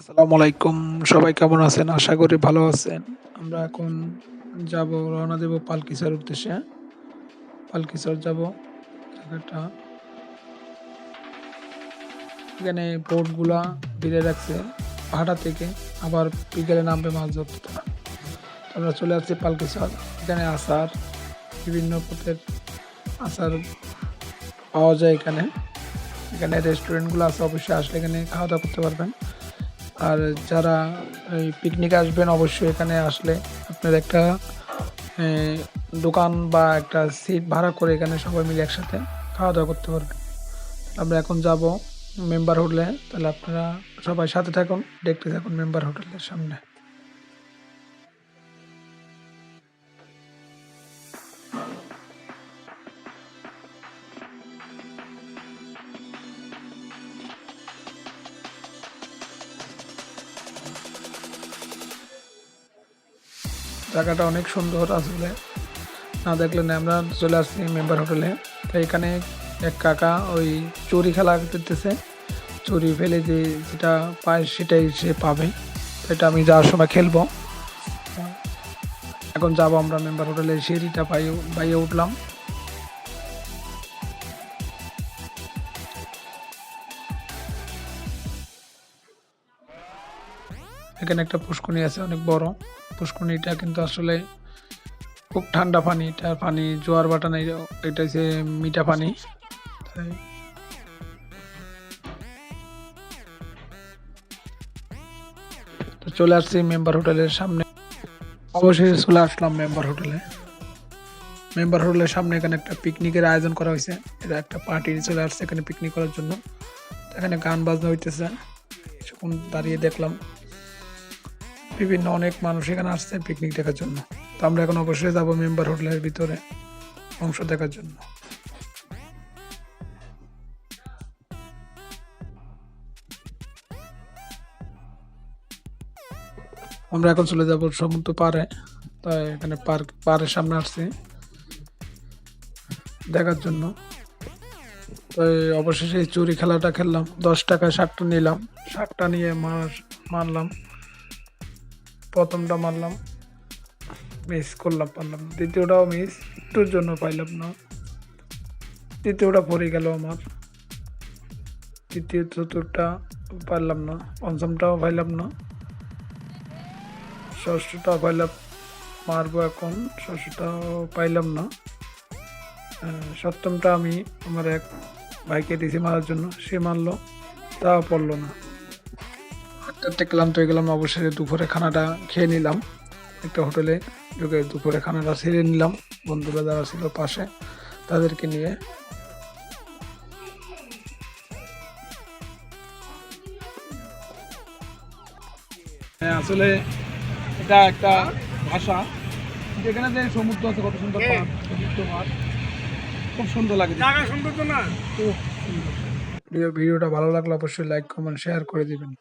আসসালামু আলাইকুম। সবাই কেমন আছেন? আশা করি ভালো আছেন। আমরা এখন রওনা দেব পালকিছার উদ্দেশ্যে। পালকিছর যাব। জায়গাটা এখানে বোটগুলা ভিড়ে রাখছে ভাটা থেকে। আবার বিকেলে নামবে মাছ ধরতে। আমরা চলে আসছি পালকিছর। এখানে আচার, বিভিন্ন পথের আচার পাওয়া যায় এখানে। এখানে রেস্টুরেন্টগুলো আছে, অবশ্যই আসলে এখানে খাওয়া-দাওয়া করতে পারবেন। আর যারা এই পিকনিকে আসবেন অবশ্যই এখানে আসলে আপনার একটা এ দোকান বা একটা সিট ভাড়া করে এখানে সবাই মিলে একসাথে খাওয়া-দাওয়া করতে পারবেন। আমরা এখন যাব মেম্বার হোটেলে। তাহলে আপনারা সবাই সাথে থাকুন, দেখতে থাকুন মেম্বার হোটেলের সামনে। জায়গাটা অনেক সুন্দর আসলে, না দেখলে না। আমরা চলে আসছি মেম্বার হোটেলে। তো এখানে এক কাকা ওই চুরি খেলা করতেছে। চুরি ফেলে যেটা পায় সেটাই সে পাবে। তো এটা আমি যাওয়ার সময় খেলবো। এখন যাবো আমরা মেম্বার হোটেলের সিঁড়িটা বাইয়ে উঠলাম। এখানে একটা পুষ্করণী আছে অনেক বড়। পুষ্করণীটা কিন্তু আসলে খুব ঠান্ডা পানি। এটা পানি জোয়ার ভাটা নাই, এটা হচ্ছে মিঠা পানি। তাই তো চলে আসছি মেম্বার হোটেলের সামনে। অবশেষে চলে আসলাম মেম্বার হোটেলে। মেম্বার হোটেলের সামনে এখানে একটা পিকনিকের আয়োজন করা হয়েছে। এটা একটা পার্টি চলে আসছে এখানে পিকনিক করার জন্য। এখানে গান বাজনা হইতেছে, কিছুক্ষণ দাঁড়িয়ে দেখলাম। বিভিন্ন অনেক মানুষ এখানে আসছে পিকনিক দেখার জন্য। তো আমরা এখন অবশ্যই যাবো মেম্বার হোটেলের ভিতরে অংশ দেখার জন্য। আমরা এখন চলে যাব সমুদ্র পাড়ে। তাই এখানে পাড়ের সামনে আসছি দেখার জন্য। তো অবশেষে এই চুরি খেলাটা খেললাম। 10 টাকায় শাকটা নিলাম। শাকটা নিয়ে মারলাম। প্রথমটা মারলাম, মিস করলাম, পারলাম না। দ্বিতীয়টাও মিস, একটুর জন্য পাইলাম না। তৃতীয়টা পড়ে গেল আমার। তৃতীয় চতুর্থটা পারলাম না। পঞ্চমটাও পাইলাম না। ষষ্ঠটা পাইলাম, মারবো এখন। ষষ্ঠটাও পাইলাম না। সপ্তমটা আমি আমার এক ভাইকে দিয়েছি মারার জন্য, সে মারলো, তাও পড়লো না। হাঁটতে ক্লান্ত হয়ে গেলাম। অবশেষে দুপুরে খানাটা খেয়ে নিলাম। একটা হোটেলে ঢুকে দুপুরে খানাটা সেরে নিলাম বন্ধুরা যারা ছিল পাশে তাদেরকে নিয়ে। হ্যাঁ, আসলে এটা একটা ভাষা। যেখানে যে সমুদ্র আছে, কত সুন্দর পাড়, সমুদ্র পাড়, খুব সুন্দর লাগে। জায়গা সুন্দর তো না, খুব সুন্দর। ভিডিওটা ভালো লাগলে অবশ্যই লাইক কমেন্ট শেয়ার করে দিবেন।